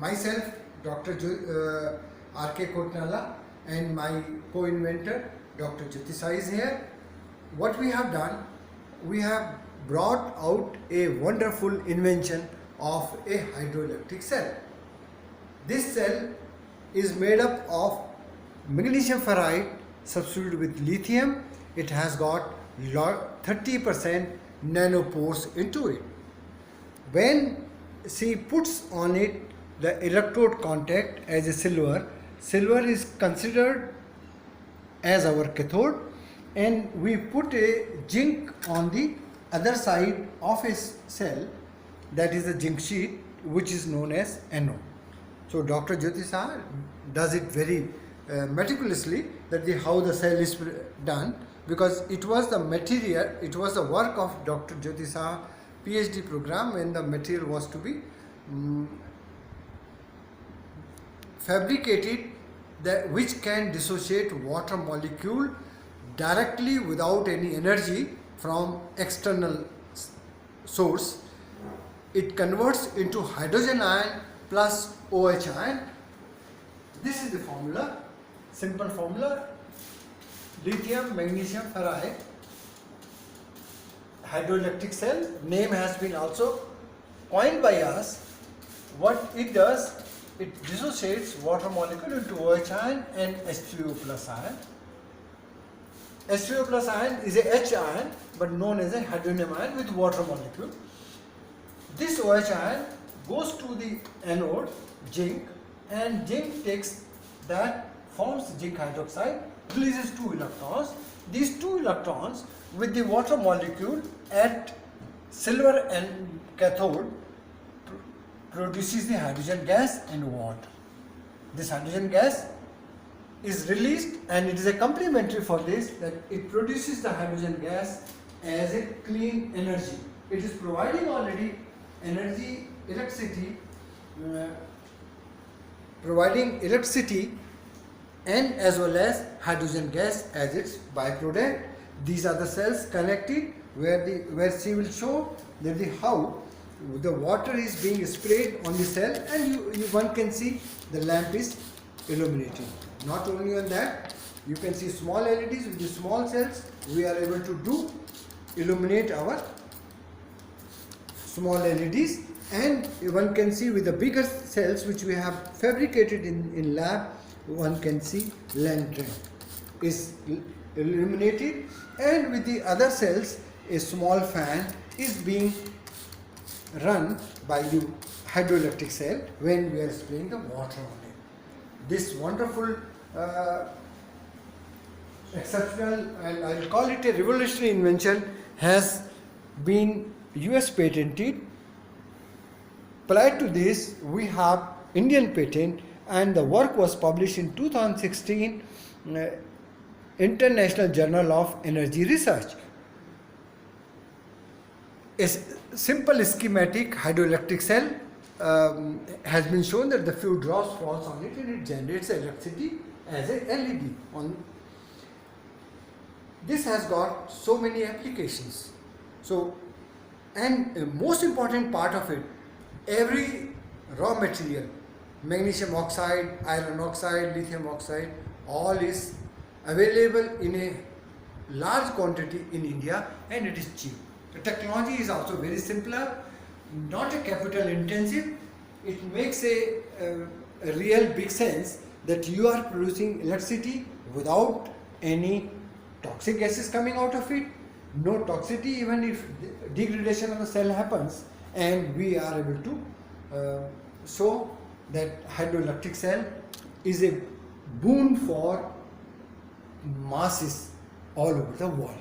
myself, Dr. R.K. Kotnala, and my co-inventor, Dr. Jyoti Sai is here. What we have done, we have brought out a wonderful invention of a hydroelectric cell. This cell is made up of magnesium ferrite substituted with lithium. It has got 30% nanopores into it. When she puts on it the electrode contact as a silver, silver is considered as our cathode, and we put a zinc on the other side of a cell, that is the zinc sheet, which is known as anode. So Dr. Jyoti Sai does it very meticulously, that how the cell is done, because it was the material, it was the work of Dr. Jyoti Sai PhD program when the material was to be fabricated, that which can dissociate water molecule directly without any energy from external source. It converts into hydrogen ion plus OH ion. This is the formula, simple formula: lithium, magnesium, ferrite, hydroelectric cell. Name has been also coined by us. What it does, it dissociates water molecule into OH ion and H2O plus ion. H2O plus ion is a H ion, but known as a hydrogen ion with water molecule. This OH ion goes to the anode, zinc, and zinc takes that, forms zinc hydroxide, releases 2 electrons. These 2 electrons with the water molecule at silver and cathode produces the hydrogen gas and water. This hydrogen gas is released, and it is a complementary for this, that it produces the hydrogen gas as a clean energy. It is providing already energy, electricity, and as well as hydrogen gas as its byproduct. These are the cells connected, where she will show that how the water is being sprayed on the cell, and one can see the lamp is illuminating. Not only on that, you can see small LEDs. With the small cells, we are able to illuminate our small LEDs, and one can see with the bigger cells which we have fabricated in lab, one can see lantern is illuminated, and with the other cells a small fan is being run by the hydroelectric cell when we are spraying the water on it. This wonderful, exceptional, and I will call it a revolutionary invention, has been US patented. Prior to this, we have Indian patent, and the work was published in 2016 International Journal of Energy Research. A simple schematic hydroelectric cell has been shown that the few drops falls on it and it generates electricity as a LED. This has got so many applications. So, and most important part of it, every raw material, magnesium oxide, iron oxide, lithium oxide, all is available in a large quantity in India, and it is cheap. The technology is also very simpler, not a capital intensive. It makes a real big sense that you are producing electricity without any toxic gases coming out of it, no toxicity even if degradation of the cell happens, and we are able to show that hydroelectric cell is a boon for masses all over the world.